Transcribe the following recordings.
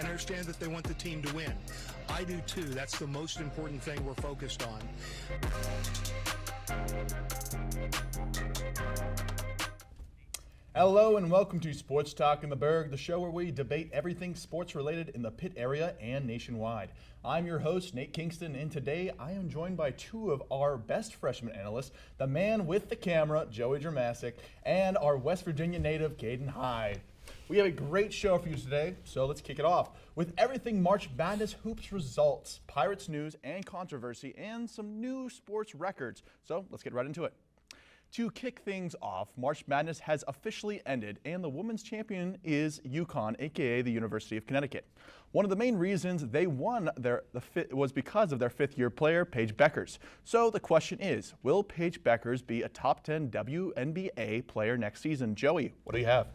and understand that they want the team to win. I do too. That's the most important thing we're focused on. Hello and welcome to Sports Talk in the Burgh, the show where we debate everything sports related in the Pitt area and nationwide. I'm your host, Nate Kingston, and today I am joined by two of our best freshman analysts, the man with the camera, Joey Dramasic, and our West Virginia native, Caden Hyde. We have a great show for you today, so let's kick it off with everything March Madness hoops results, Pirates news and controversy, and some new sports records. So let's get right into it. To kick things off, March Madness has officially ended, and the women's champion is UConn, aka the University of Connecticut. One of the main reasons they won was because of their fifth-year player, Paige Bueckers. So the question is, will Paige Bueckers be a top 10 WNBA player next season? Joey, what do you have?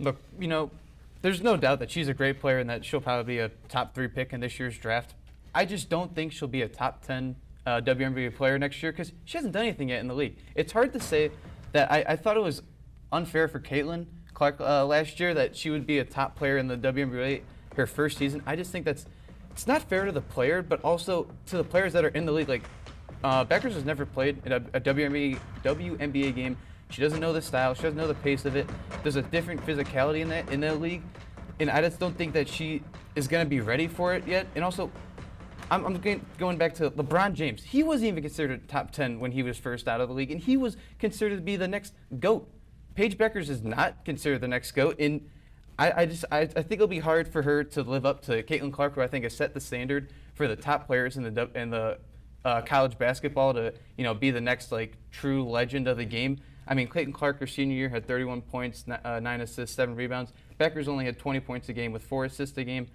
Look, you know, there's no doubt that she's a great player and that she'll probably be a top 3 pick in this year's draft. I just don't think she'll be a top 10 WNBA player next year because she hasn't done anything yet in the league. It's hard to say that I thought it was unfair for Caitlin Clark last year that she would be a top player in the WNBA her first season. I just think it's not fair to the player, but also to the players that are in the league. Like Bueckers has never played in a WNBA game. She doesn't know the style. She doesn't know the pace of it. There's a different physicality in that league, and I just don't think that she is going to be ready for it yet. And also, I'm going back to LeBron James. He wasn't even considered top 10 when he was first out of the league, and he was considered to be the next GOAT. Paige Bueckers is not considered the next GOAT, and I think it'll be hard for her to live up to Caitlin Clark, who I think has set the standard for the top players in the college basketball to be the next true legend of the game. I mean, Caitlin Clark, her senior year, had 31 points, 9 assists, 7 rebounds. Bueckers only had 20 points a game with 4 assists a game.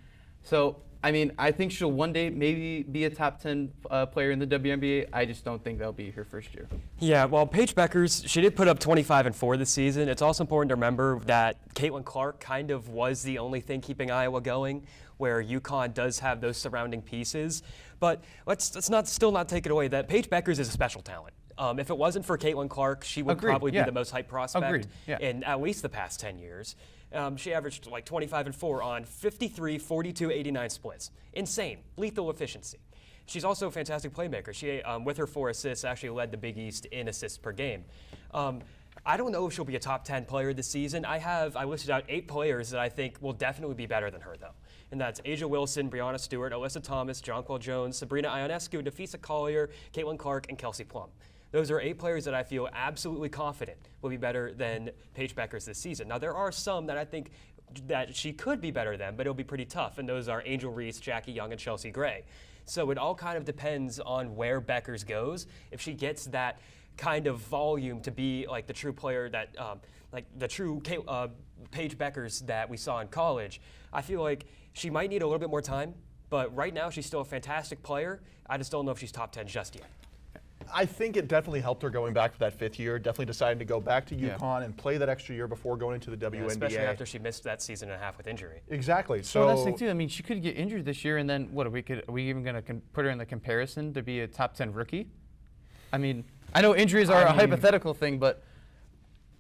So, I mean, I think she'll one day maybe be a top 10 player in the WNBA. I just don't think that'll be her first year. Yeah, well, Paige Bueckers, she did put up 25 and 4 this season. It's also important to remember that Caitlin Clark kind of was the only thing keeping Iowa going, where UConn does have those surrounding pieces. But let's still not take it away that Paige Bueckers is a special talent. If it wasn't for Caitlin Clark, she would probably be the most hyped prospect in at least the past 10 years. She averaged 25 and 4 on 53, 42, 89 splits. Insane, lethal efficiency. She's also a fantastic playmaker. She, with her 4 assists, actually led the Big East in assists per game. I don't know if she'll be a top 10 player this season. I listed out 8 players that I think will definitely be better than her, though. And that's Asia Wilson, Brianna Stewart, Alyssa Thomas, Jonquil Jones, Sabrina Ionescu, Nafisa Collier, Caitlin Clark, and Kelsey Plum. Those are 8 players that I feel absolutely confident will be better than Paige Bueckers this season. Now, there are some that I think that she could be better than, but it'll be pretty tough, and those are Angel Reese, Jackie Young, and Chelsea Gray. So it all kind of depends on where Bueckers goes. If she gets that kind of volume to be like the true player that, Paige Bueckers that we saw in college, I feel like she might need a little bit more time, but right now she's still a fantastic player. I just don't know if she's top 10 just yet. I think it definitely helped her going back for that 5th year, definitely deciding to go back to UConn and play that extra year before going into the WNBA. Especially after she missed that season and a half with injury. Exactly. So well, that's the thing too. I mean, she could get injured this year, and then what? Are we even going to put her in the comparison to be a top 10 rookie? I mean, I know injuries are a hypothetical thing, but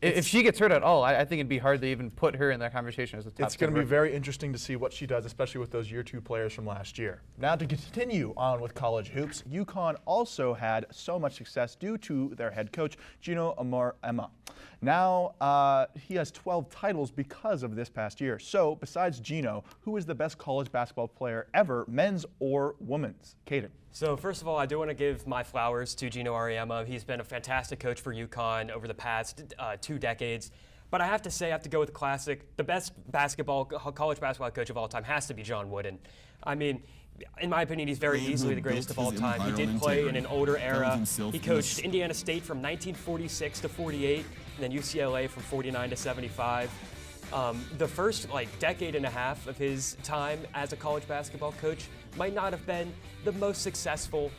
if she gets hurt at all, I think it'd be hard to even put her in that conversation as a top 10 It's going to be very interesting to see what she does, especially with those year 2 players from last year. Now to continue on with college hoops, UConn also had so much success due to their head coach, Gino Emma. Now he has 12 titles because of this past year. So besides Gino, who is the best college basketball player ever, men's or women's? Caden. So first of all, I do want to give my flowers to Gino Auriemma. He's been a fantastic coach for UConn over the past 2 decades. But I have to say, I have to go with the classic. The best college basketball coach of all time has to be John Wooden. I mean, in my opinion, he's very easily the greatest of all time. He did play in an older era. He coached Indiana State from 1946 to 48, and then UCLA from 49 to 75. The first decade and a half of his time as a college basketball coach might not have been the most successful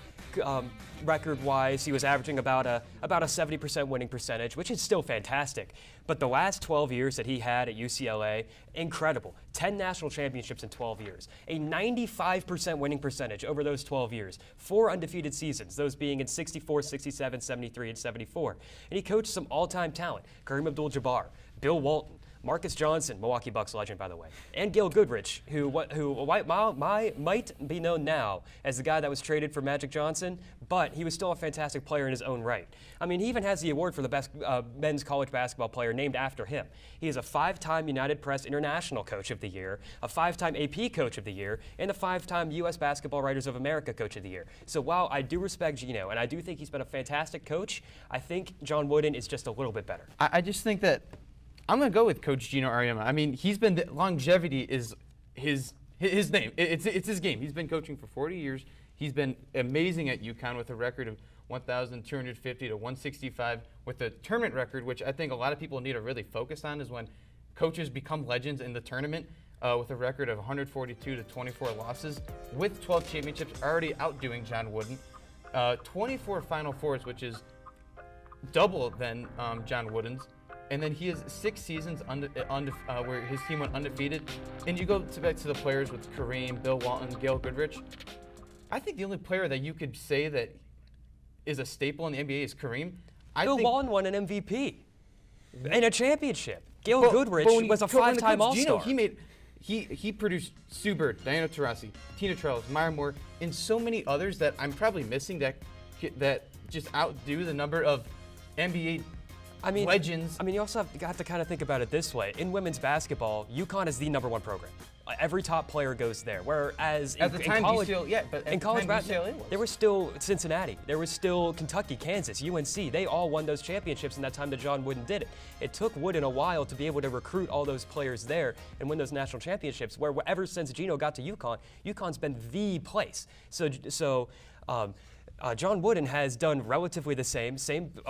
record-wise. He was averaging about a 70% winning percentage, which is still fantastic. But the last 12 years that he had at UCLA, incredible. 10 national championships in 12 years. A 95% winning percentage over those 12 years. 4 undefeated seasons, those being in 64, 67, 73, and 74. And he coached some all-time talent. Kareem Abdul-Jabbar, Bill Walton, Marcus Johnson, Milwaukee Bucks legend, by the way, and Gail Goodrich, who might be known now as the guy that was traded for Magic Johnson, but he was still a fantastic player in his own right. I mean, he even has the award for the best men's college basketball player named after him. He is a 5-time United Press International Coach of the Year, a 5-time AP Coach of the Year, and a 5-time U.S. Basketball Writers of America Coach of the Year. So while I do respect Gino, and I do think he's been a fantastic coach, I think John Wooden is just a little bit better. I just think that I'm going to go with Coach Gino Auriemma. I mean, he's been longevity is his name. It's his game. He's been coaching for 40 years. He's been amazing at UConn with a record of 1,250 to 165 with a tournament record, which I think a lot of people need to really focus on, is when coaches become legends in the tournament with a record of 142 to 24 losses with 12 championships, already outdoing John Wooden. 24 Final Fours, which is double than John Wooden's. And then he has 6 seasons where his team went undefeated. And you go back to the players with Kareem, Bill Walton, Gail Goodrich. I think the only player that you could say that is a staple in the NBA is Kareem. Bill Walton won an MVP and a championship. Gail Goodrich was a 5-time All-Star. He produced Sue Bird, Diana Taurasi, Tina Charles, Maya Moore, and so many others that I'm probably missing that just outdo the number of NBA legends. I mean, you also have to kind of think about it this way. In women's basketball, UConn is the #1 program. Every top player goes there. Whereas in college, there was still Cincinnati, there was still Kentucky, Kansas, UNC. They all won those championships in that time that John Wooden did it. It took Wooden a while to be able to recruit all those players there and win those national championships. Where ever since Gino got to UConn, UConn's been the place. John Wooden has done relatively the same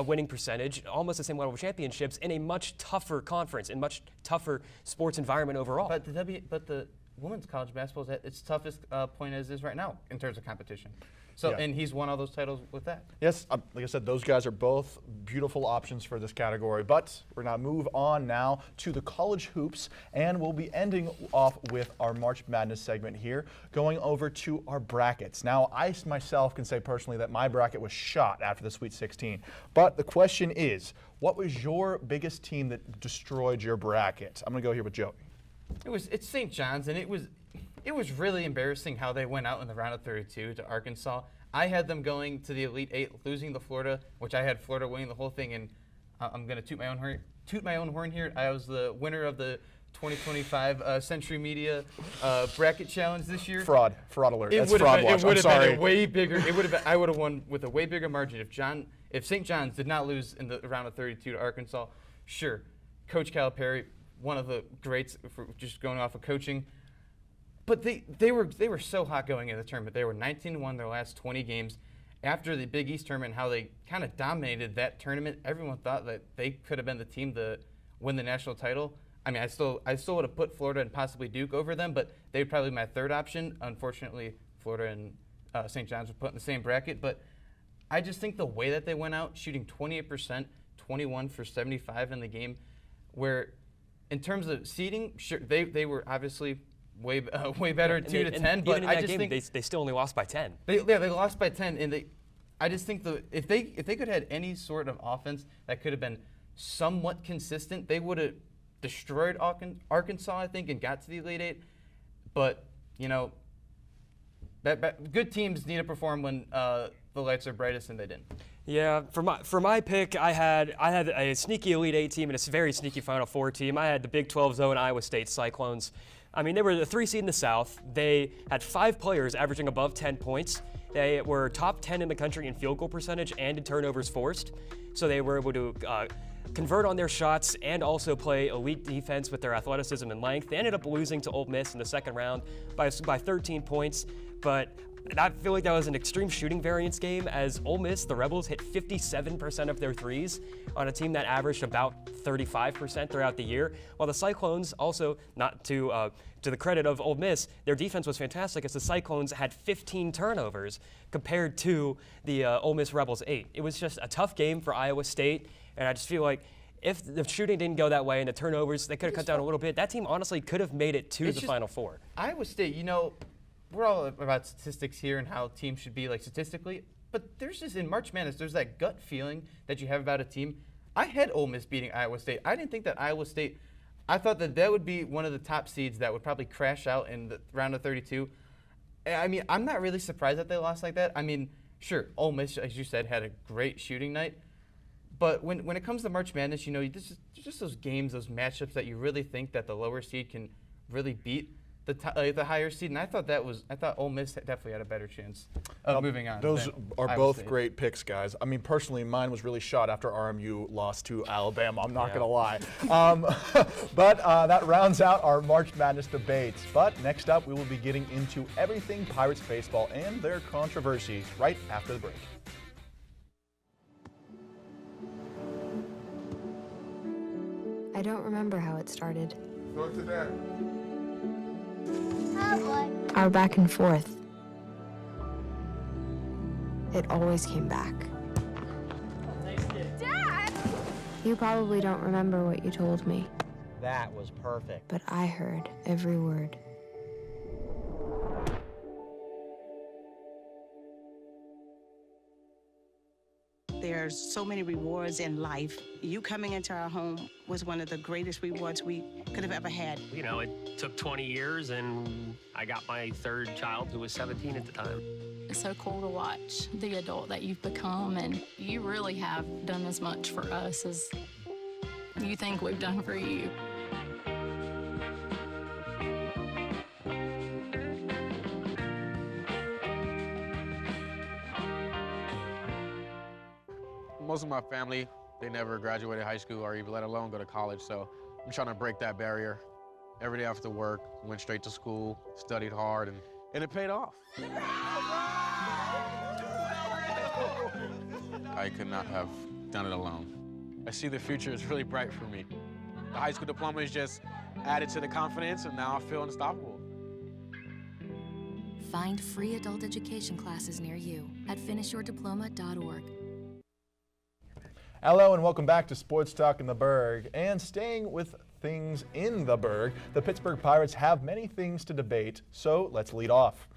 winning percentage, almost the same level of championships in a much tougher conference, in much tougher sports environment overall. But the women's college basketball is at its toughest point as is right now in terms of competition. So, yeah. And he's won all those titles with that. Yes, like I said, those guys are both beautiful options for this category. But we're going to move on now to the college hoops, and we'll be ending off with our March Madness segment here, going over to our brackets. Now, I myself can say personally that my bracket was shot after the Sweet 16. But the question is, what was your biggest team that destroyed your bracket? I'm going to go here with Joey. It's St. John's, and it was really embarrassing how they went out in the round of 32 to Arkansas. I had them going to the Elite Eight, losing to Florida, which I had Florida winning the whole thing. And I'm going to toot my own horn here. I was the winner of the 2025 Century Media bracket challenge this year. Fraud alert. That's fraud watch. It would have been a way bigger. I would have won with a way bigger margin if St. John's did not lose in the round of 32 to Arkansas. Sure, Coach Calipari, one of the greats for just going off of coaching. But they were so hot going into the tournament. They were 19-1 their last 20 games. After the Big East tournament, how they kind of dominated that tournament, everyone thought that they could have been the team to win the national title. I mean, I still would have put Florida and possibly Duke over them, but they would probably be my third option. Unfortunately, Florida and St. John's were put in the same bracket. But I just think the way that they went out, shooting 28%, 21 for 75 in the game, where in terms of seeding, sure, they were obviously way better, 2 to 10. But I just think they still only lost by 10. They lost by 10, and I just think if they could have had any sort of offense that could have been somewhat consistent, they would have destroyed Arkansas, I think, and got to the Elite Eight. But good teams need to perform when the lights are brightest, and they didn't. Yeah, for my pick, I had a sneaky Elite Eight team and a very sneaky Final Four team. I had the Big 12 zone Iowa State Cyclones. I mean, they were the 3 seed in the South. They had 5 players averaging above 10 points. They were top 10 in the country in field goal percentage and in turnovers forced. So they were able to convert on their shots and also play elite defense with their athleticism and length. They ended up losing to Ole Miss in the second round by 13 points, but I feel like that was an extreme shooting variance game, as Ole Miss, the Rebels, hit 57% of their threes on a team that averaged about 35% throughout the year, while the Cyclones also, not to the credit of Ole Miss, their defense was fantastic as the Cyclones had 15 turnovers compared to the Ole Miss Rebels 8. It was just a tough game for Iowa State, and I just feel like if the shooting didn't go that way and the turnovers, they could have cut down a little bit. That team honestly could have made it to the Final Four. Iowa State, we're all about statistics here and how teams should be statistically, but there's just in March Madness, there's that gut feeling that you have about a team. I had Ole Miss beating Iowa State. I didn't think that Iowa State I thought that would be one of the top seeds that would probably crash out in the round of 32. I mean, I'm not really surprised that they lost like that. I mean, sure, Ole Miss, as you said, had a great shooting night. But when it comes to March Madness, there's just those games, those matchups that you really think that the lower seed can really beat the higher seed, and I thought Ole Miss definitely had a better chance of moving on. Those are both great picks, guys. I mean, personally, mine was really shot after RMU lost to Alabama. I'm not gonna lie. But that rounds out our March Madness debates. But next up, we will be getting into everything Pirates baseball and their controversies right after the break. I don't remember how it started. Go to that. Our back and forth. It always came back. Dad! You probably don't remember what you told me, That was perfect. but I heard every word. There's so many rewards in life. You coming into our home was one of the greatest rewards we could have ever had. You know, it took 20 years, and I got my third child, who was 17 at the time. It's so cool to watch the adult that you've become, and you really have done as much for us as you think we've done for you. Most of my family, they never graduated high school or even let alone go to college, so I'm trying to break that barrier. Every day after work, went straight to school, studied hard, and it paid off. I could not have done it alone. I see the future is really bright for me. The high school diploma is just added to the confidence, and now I feel unstoppable. Find free adult education classes near you at finishyourdiploma.org. Hello and welcome back to Sports Talk in the Burgh. And staying with things in the Burgh, the Pittsburgh Pirates have many things to debate, so let's lead off.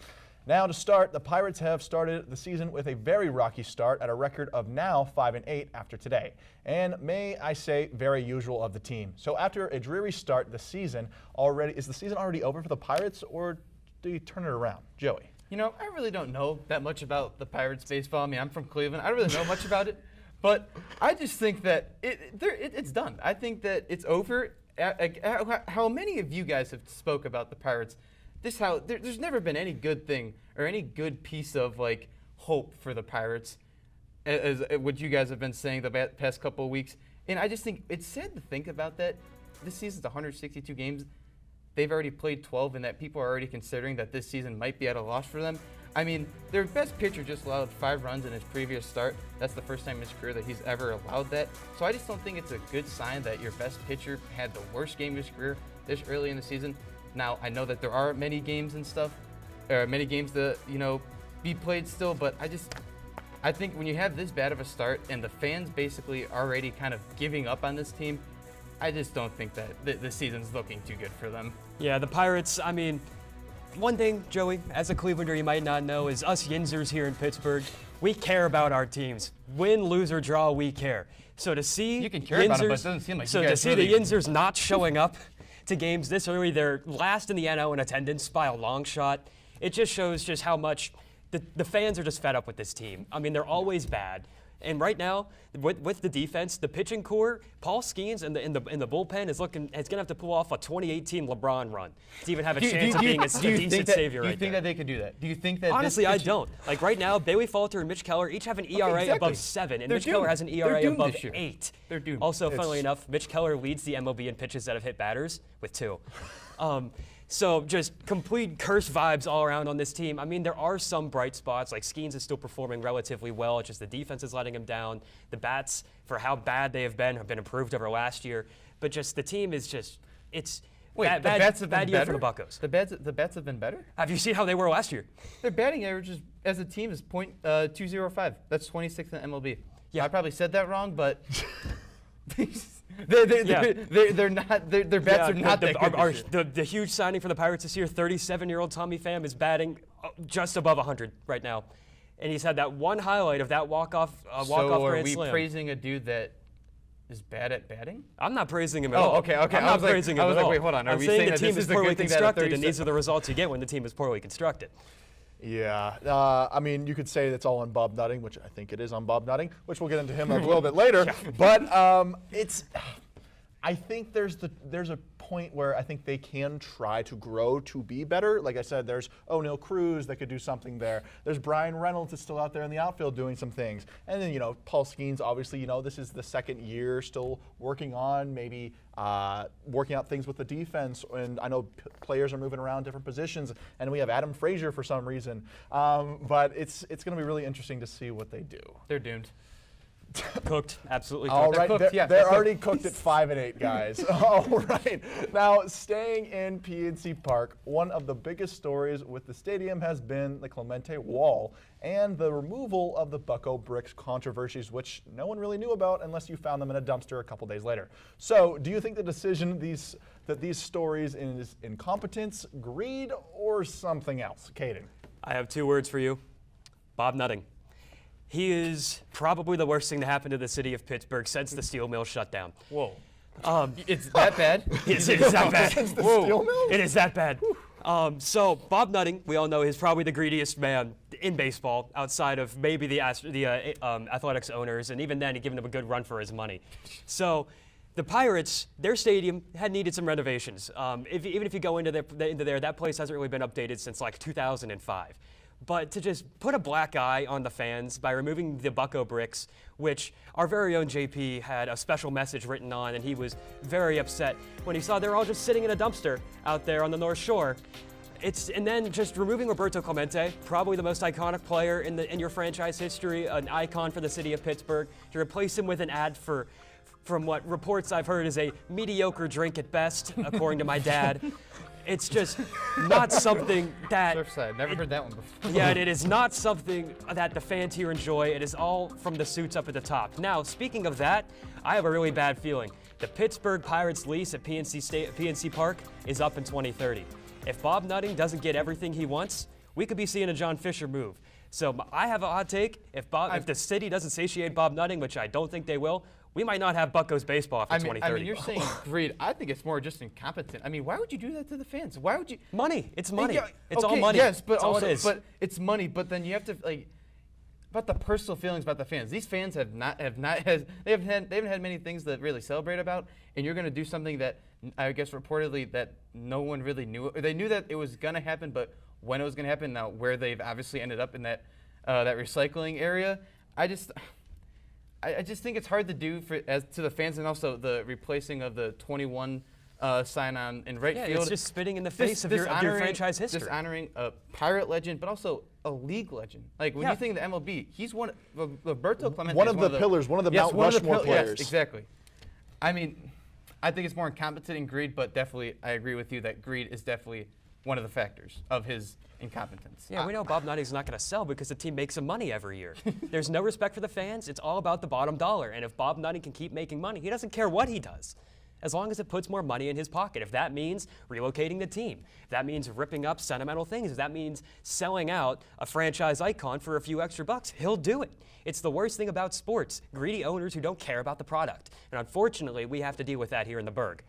Now to start, the Pirates have started the season with a very rocky start at a record of now 5-8 after today. And may I say, very usual of the team. So after a dreary start, is the season already over for the Pirates, or do you turn it around? Joey. I really don't know that much about the Pirates baseball. I mean, I'm from Cleveland. I don't really know much about it. But I just think that it's done. I think that it's over. How many of you guys have spoke about the Pirates? There's never been any good thing or any good piece of hope for the Pirates, as what you guys have been saying the past couple of weeks. And I just think it's sad to think about that. This season's 162 games. They've already played 12, and that people are already considering that this season might be at a loss for them. I mean, their best pitcher just allowed 5 runs in his previous start. That's the first time in his career that he's ever allowed that. So I just don't think it's a good sign that your best pitcher had the worst game of his career this early in the season. Now, I know that there are many games and stuff, or many games to, be played still, but I think when you have this bad of a start and the fans basically already kind of giving up on this team, I just don't think that the season's looking too good for them. Yeah, the Pirates, I mean, one thing, Joey, as a Clevelander you might not know, is us Yinzers here in Pittsburgh, we care about our teams. Win, lose, or draw, we care. So to see you can care about them, but it doesn't seem like so you guys to see really the Yinzers not showing up to games this early, they're last in the NL in attendance by a long shot. It just shows just how much the fans are just fed up with this team. I mean, they're always bad. And right now, with the defense, the pitching core, Paul Skeens in the bullpen is going to have to pull off a 2018 LeBron run to even have a chance of being a decent savior. Do you think that they could do that? Do you think that? Honestly, I don't. Like right now, Bailey Falter and Mitch Keller each have an ERA above 7, and Mitch Keller has an ERA above 8. They're doomed. Also, funnily enough, Mitch Keller leads the MLB in pitches that have hit batters with 2. So just complete curse vibes all around on this team. I mean, there are some bright spots, like Skeens is still performing relatively well. It's just the defense is letting him down. The bats, for how bad they have been improved over last year. But just the team is just, it's bad year for the Buccos. The bats have been better? Have you seen how they were last year? Their batting average as a team is .205. That's 26th in MLB. Yeah, I probably said that wrong, but they're not. Their bats are not that good. The huge signing for the Pirates this year, 37-year-old Tommy Pham is batting just above 100 right now, and he's had that one highlight of that walk-off grand slam. So are we praising a dude that is bad at batting? I'm not praising him at all. Okay. I'm not praising him I was at like, all. wait, hold on. Are I'm we saying the that team this is a poorly good thing that at constructed, and these 37 are the results you get when the team is poorly constructed. Yeah, I mean, you could say that's all on Bob Nutting, which I think it is on Bob Nutting, which we'll get into him a little bit later. But I think there's a point where I think they can try to grow to be better. Like I said, there's O'Neal Cruz that could do something there. There's Brian Reynolds that's still out there in the outfield doing some things. And then, Paul Skeens, obviously, this is the second year still working on maybe working out things with the defense. And I know players are moving around different positions. And we have Adam Frazier for some reason. But it's going to be really interesting to see what they do. They're doomed. Cooked, absolutely cooked. All right, cooked, yeah, they're they're already cooked at 5-8, guys. All right, now staying in PNC Park, one of the biggest stories with the stadium has been the Clemente Wall and the removal of the Bucco bricks controversies, which no one really knew about unless you found them in a dumpster a couple days later. So, do you think the decision that these stories is incompetence, greed, or something else? Caden. I have 2 words for you. Bob Nutting. He is probably the worst thing to happen to the city of Pittsburgh since the steel mill shut down. Whoa. It's that bad? It is that bad. Since the steel mill? It is that bad. So Bob Nutting, we all know, is probably the greediest man in baseball outside of maybe the Athletics owners, and even then, he given them a good run for his money. So the Pirates, their stadium had needed some renovations. Even if you go into there, that place hasn't really been updated since like 2005. But to just put a black eye on the fans by removing the Bucco bricks, which our very own JP had a special message written on, and he was very upset when he saw they're all just sitting in a dumpster out there on the North Shore. And then just removing Roberto Clemente, probably the most iconic player in your franchise history, an icon for the city of Pittsburgh, to replace him with an ad from what reports I've heard is a mediocre drink at best, according to my dad. It's just not something that... Surfside, never heard that one before. Yeah, it is not something that the fans here enjoy. It is all from the suits up at the top. Now, speaking of that, I have a really bad feeling. The Pittsburgh Pirates lease at PNC Park is up in 2030. If Bob Nutting doesn't get everything he wants, we could be seeing a John Fisher move. So I have a hot take. If the city doesn't satiate Bob Nutting, which I don't think they will, we might not have Bucco's baseball after 2030. I mean, you're saying greed. I think it's more just incompetent. I mean, why would you do that to the fans? Why would you? Money. It's money. Yeah, it's okay, all money. Yes, but it's all also, it is. but it's money. But then you have to about the personal feelings about the fans. These fans they haven't had many things to really celebrate about, and you're going to do something that I guess reportedly that no one really knew. They knew that it was going to happen, but when it was going to happen, now where they've obviously ended up in that recycling area, I just think it's hard to do as to the fans, and also the replacing of the 21 sign on in right field. It's just spitting in the face of your franchise history. Dishonoring a Pirate legend, but also a league legend. Like when you think of the MLB, he's Roberto Clemente. One of the pillars, one of the Mount Rushmore players. Yes, exactly. I mean, I think it's more incompetent and greed, but definitely I agree with you that greed is definitely one of the factors of his incompetence. Yeah, we know Bob Nutting's not going to sell because the team makes some money every year. There's no respect for the fans. It's all about the bottom dollar. And if Bob Nutting can keep making money, he doesn't care what he does, as long as it puts more money in his pocket. If that means relocating the team, if that means ripping up sentimental things, if that means selling out a franchise icon for a few extra bucks, he'll do it. It's the worst thing about sports, greedy owners who don't care about the product. And unfortunately, we have to deal with that here in the Burgh.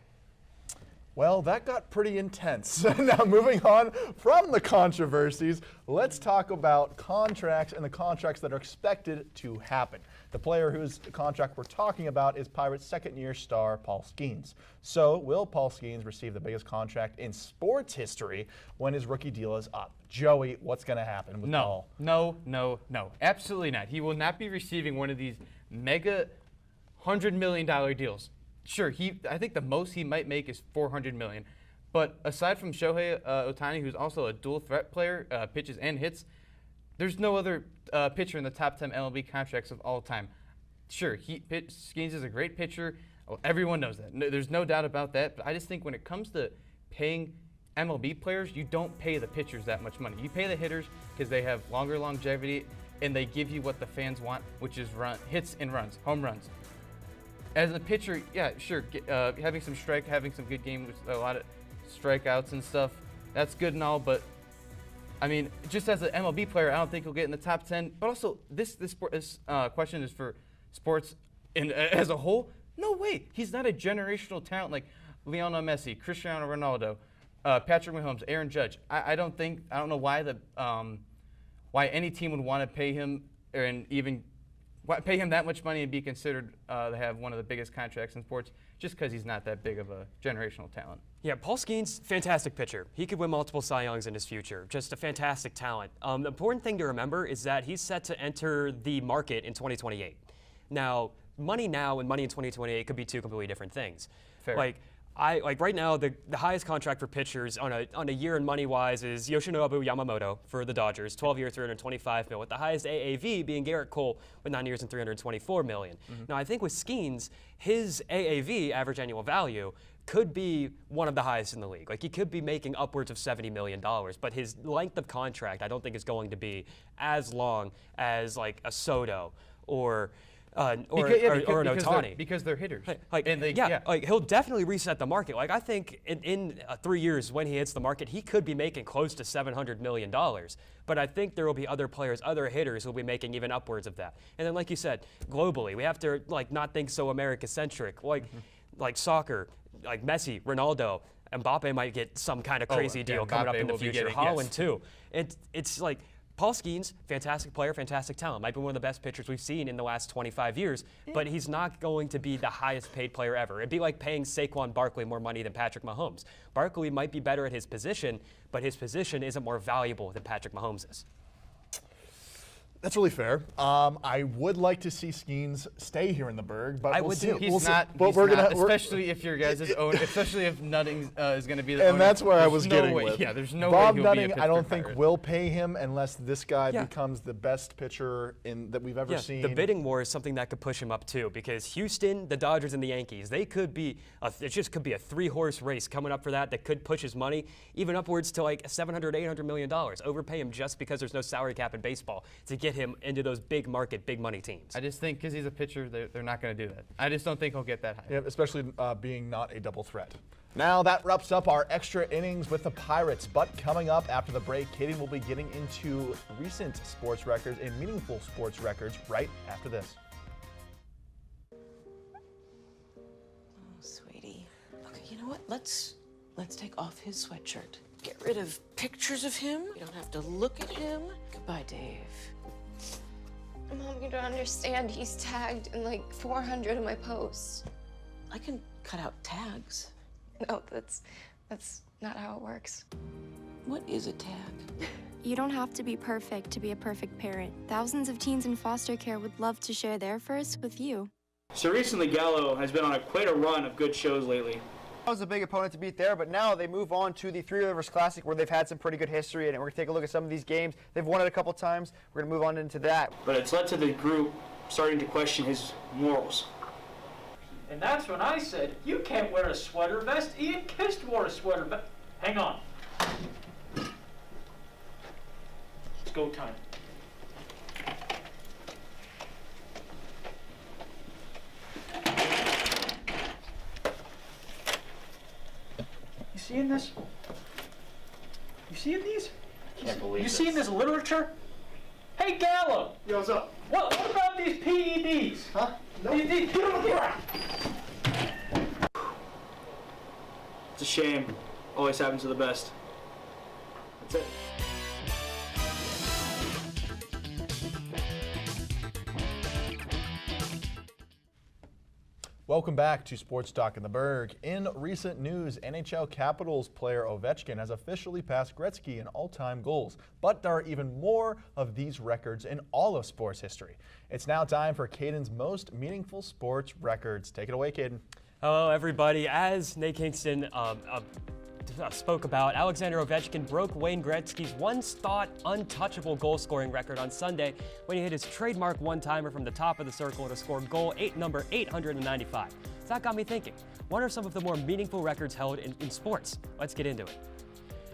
Well, that got pretty intense. Now, moving on from the controversies, let's talk about contracts and the contracts that are expected to happen. The player whose contract we're talking about is Pirates' second-year star, Paul Skeens. So, will Paul Skeens receive the biggest contract in sports history when his rookie deal is up? Joey, what's going to happen with Paul? No. Absolutely not. He will not be receiving one of these mega $100 million deals. Sure, I think the most he might make is $400 million. But aside from Shohei Ohtani, who's also a dual threat player, pitches and hits, there's no other pitcher in the top 10 MLB contracts of all time. Sure, Skeens is a great pitcher. Well, everyone knows that. No, there's no doubt about that. But I just think when it comes to paying MLB players, you don't pay the pitchers that much money. You pay the hitters because they have longer longevity and they give you what the fans want, which is hits and runs, home runs. As a pitcher, yeah, sure, having some good game with a lot of strikeouts and stuff, that's good and all, but I mean, just as an MLB player, I don't think he'll get in the top 10. But also, this question is for sports as a whole. No way. He's not a generational talent like Lionel Messi, Cristiano Ronaldo, Patrick Mahomes, Aaron Judge. I don't know why any team would want to pay him and even pay him that much money and be considered to have one of the biggest contracts in sports just because he's not that big of a generational talent. Yeah, Paul Skeens, fantastic pitcher. He could win multiple Cy Youngs in his future. Just a fantastic talent. The important thing to remember is that he's set to enter the market in 2028. Now and money in 2028 could be two completely different things. Fair. Right now, the highest contract for pitchers on a year and money-wise is Yoshinobu Yamamoto for the Dodgers, 12 years, $325 million, with the highest AAV being Garrett Cole with 9 years and $324 million. Now, I think with Skeens, his AAV, average annual value, could be one of the highest in the league. Like, he could be making upwards of $70 million, but his length of contract, I don't think is going to be as long as like a Soto or an Ohtani. Because they're hitters. He'll definitely reset the market. Like, I think in 3 years when he hits the market, he could be making close to $700 million. But I think there will be other players, other hitters who will be making even upwards of that. And then, like you said, globally, we have to not think so America-centric. Like soccer, like Messi, Ronaldo, Mbappe might get some kind of crazy deal coming up in the future. Haaland too. It's like, Paul Skeens, fantastic player, fantastic talent. Might be one of the best pitchers we've seen in the last 25 years, but he's not going to be the highest paid player ever. It'd be like paying Saquon Barkley more money than Patrick Mahomes. Barkley might be better at his position, but his position isn't more valuable than Patrick Mahomes is. That's really fair. I would like to see Skeens stay here in the Burgh, but I we'll would see. too. He's not, especially if your guys' own, especially if Nutting is going to be the owner. And that's where I was getting with. Yeah, there's no Bob way he'll Nutting, be a I don't Pittsburgh think Pirate. will pay him unless this guy becomes the best pitcher that we've ever seen. The bidding war is something that could push him up too, because Houston, the Dodgers, and the Yankees, they could be it just could be a 3-horse race coming up for that could push his money even upwards to like $700-800 million. Overpay him just because there's no salary cap in baseball to get him into those big market, big money teams. I just think because he's a pitcher, they're not going to do that. I just don't think he'll get that high. Yeah, especially being not a double threat. Now that wraps up our extra innings with the Pirates. But coming up after the break, Katie will be getting into recent sports records and meaningful sports records right after this. Oh, sweetie. Okay, you know what? Let's take off his sweatshirt. Get rid of pictures of him. You don't have to look at him. Goodbye, Dave. Mom, you don't understand. He's tagged in like 400 of my posts. I can cut out tags. No, that's not how it works. What is a tag? You don't have to be perfect to be a perfect parent. Thousands of teens in foster care would love to share their first with you. So recently, Gallo has been on quite a run of good shows lately. I was a big opponent to beat there, but now they move on to the Three Rivers Classic where they've had some pretty good history in it. We're going to take a look at some of these games. They've won it a couple times. We're going to move on into that. But it's led to the group starting to question his morals. And that's when I said, you can't wear a sweater vest. Ian Kist wore a sweater vest. Hang on. It's go time. You seeing this? You seeing these? Can't believe You this. seeing this literature? Hey, Gallo! Yo, what's up? What about these PEDs? Huh? No. Get on the ground! It's a shame. Always happens to the best. That's it. Welcome back to Sports Talk in the Burgh. In recent news, NHL Capitals player Ovechkin has officially passed Gretzky in all-time goals. But there are even more of these records in all of sports history. It's now time for Caden's most meaningful sports records. Take it away, Caden. Hello, everybody. As Nate Kingston spoke about, Alexander Ovechkin broke Wayne Gretzky's once-thought untouchable goal-scoring record on Sunday when he hit his trademark one-timer from the top of the circle to score goal number 895. So that got me thinking, what are some of the more meaningful records held in sports? Let's get into it.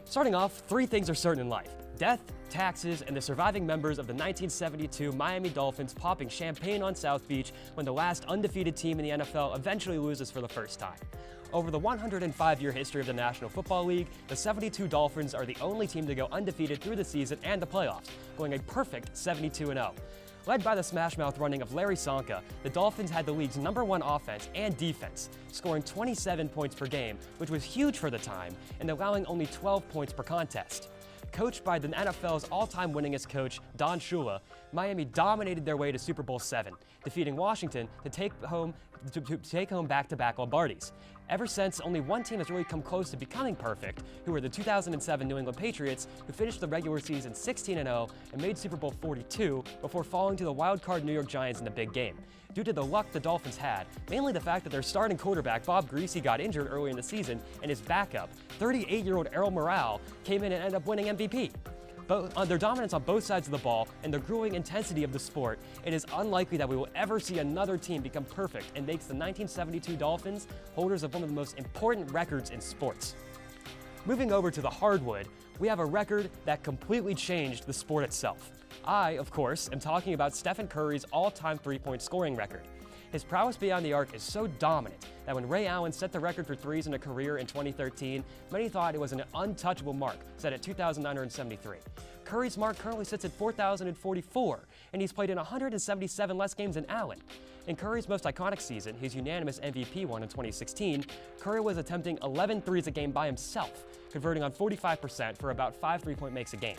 Starting off, 3 things are certain in life: death, taxes, and the surviving members of the 1972 Miami Dolphins popping champagne on South Beach when the last undefeated team in the NFL eventually loses for the first time. Over the 105-year history of the National Football League, the 72 Dolphins are the only team to go undefeated through the season and the playoffs, going a perfect 72-0. Led by the smash-mouth running of Larry Csonka, the Dolphins had the league's #1 offense and defense, scoring 27 points per game, which was huge for the time, and allowing only 12 points per contest. Coached by the NFL's all-time winningest coach, Don Shula, Miami dominated their way to Super Bowl VII, defeating Washington to take home back-to-back Lombardis. Ever since, only one team has really come close to becoming perfect, who were the 2007 New England Patriots, who finished the regular season 16-0 and made Super Bowl 42 before falling to the wild-card New York Giants in the big game. Due to the luck the Dolphins had, mainly the fact that their starting quarterback, Bob Greasy, got injured early in the season, and his backup, 38-year-old Errol Morale, came in and ended up winning MVP. But their dominance on both sides of the ball and the grueling intensity of the sport, it is unlikely that we will ever see another team become perfect and makes the 1972 Dolphins holders of one of the most important records in sports. Moving over to the hardwood, we have a record that completely changed the sport itself. I, of course, am talking about Stephen Curry's all-time three-point scoring record. His prowess beyond the arc is so dominant that when Ray Allen set the record for threes in a career in 2013, many thought it was an untouchable mark set at 2,973. Curry's mark currently sits at 4,044, and he's played in 177 less games than Allen. In Curry's most iconic season, his unanimous MVP one in 2016, Curry was attempting 11 threes a game by himself, converting on 45% for about 5 three-point makes a game.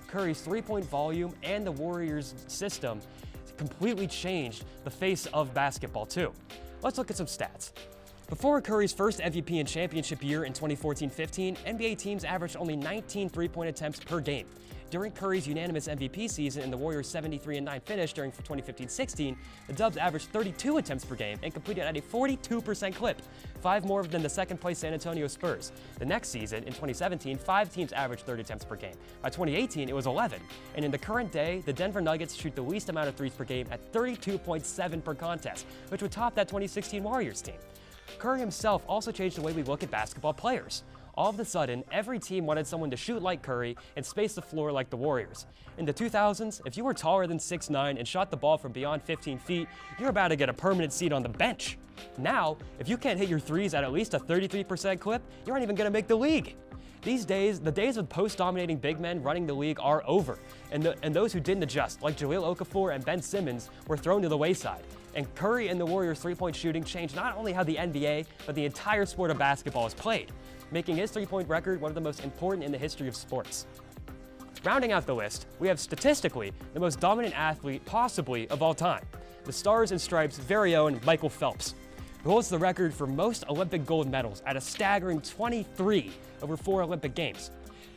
Curry's three-point volume and the Warriors' system completely changed the face of basketball too. Let's look at some stats. Before Curry's first MVP and championship year in 2014-15, NBA teams averaged only 19 three-point attempts per game. During Curry's unanimous MVP season and the Warriors' 73-9 finish during 2015-16, the Dubs averaged 32 attempts per game and completed at a 42% clip, 5 more than the second-place San Antonio Spurs. The next season, in 2017, 5 teams averaged 30 attempts per game. By 2018, it was 11. And in the current day, the Denver Nuggets shoot the least amount of threes per game at 32.7 per contest, which would top that 2016 Warriors team. Curry himself also changed the way we look at basketball players. All of a sudden, every team wanted someone to shoot like Curry and space the floor like the Warriors. In the 2000s, if you were taller than 6'9" and shot the ball from beyond 15 feet, you're about to get a permanent seat on the bench. Now, if you can't hit your threes at least a 33% clip, you aren't even going to make the league. These days, the days of post-dominating big men running the league are over, and those who didn't adjust, like Jahlil Okafor and Ben Simmons, were thrown to the wayside. And Curry and the Warriors' three-point shooting changed not only how the NBA, but the entire sport of basketball is played, making his three-point record one of the most important in the history of sports. Rounding out the list, we have statistically the most dominant athlete possibly of all time, the Stars and Stripes' very own Michael Phelps, who holds the record for most Olympic gold medals at a staggering 23 over 4 Olympic Games.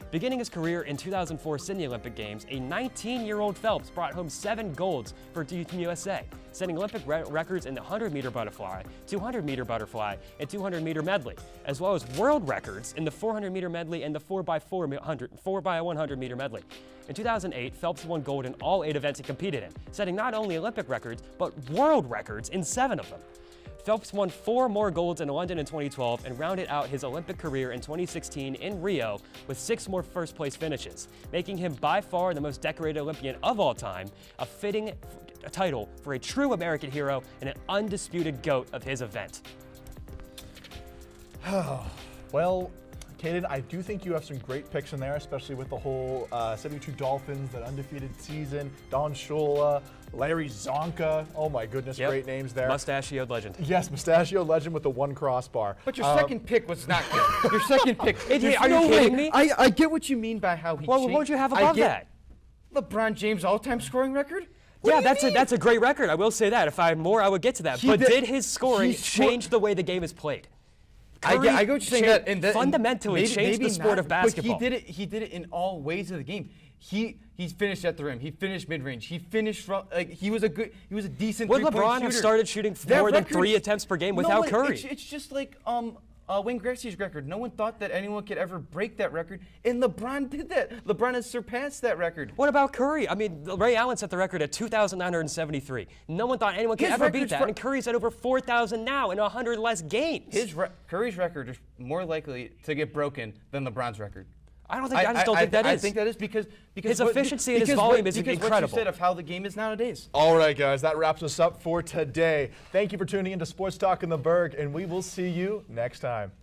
Beginning his career in 2004 Sydney Olympic Games, a 19-year-old Phelps brought home 7 golds for Team USA, setting Olympic records in the 100-meter butterfly, 200-meter butterfly, and 200-meter medley, as well as world records in the 400-meter medley and the 4x100-meter medley. In 2008, Phelps won gold in all 8 events he competed in, setting not only Olympic records, but world records in 7 of them. Phelps won 4 more golds in London in 2012 and rounded out his Olympic career in 2016 in Rio with 6 more first-place finishes, making him by far the most decorated Olympian of all time, a fitting title for a true American hero and an undisputed GOAT of his event. Well, Caden, I do think you have some great picks in there, especially with the whole 72 Dolphins, that undefeated season, Don Shula, Larry Csonka. Oh my goodness, Yep. great names there. Mustachioed legend. Yes, mustachioed legend with the 1 crossbar. But your second pick was not good. Your second pick. Are you kidding me? I get what you mean by how he Well, changed. what would you have above that? LeBron James all-time scoring record? Yeah, that's a great record. I will say that. If I had more, I would get to that. But did his scoring change the way the game is played? I get what you're saying. That fundamentally changed the sport of basketball. But he did it in all ways of the game. He finished at the rim. He finished mid-range. He finished from he was a decent. Would three-point LeBron shooter. have started shooting more than 3 attempts per game without Curry? It's just like Wayne Gretzky's record. No one thought that anyone could ever break that record, and LeBron did that. LeBron has surpassed that record. What about Curry? I mean, Ray Allen set the record at 2,973. No one thought anyone could ever beat that, and Curry's at over 4,000 now in 100 less games. Curry's record is more likely to get broken than LeBron's record. I just don't think that is. I think that is because his efficiency and his volume is incredible. What you said of how the game is nowadays. All right, guys, that wraps us up for today. Thank you for tuning in to Sports Talk in the Burgh, and we will see you next time.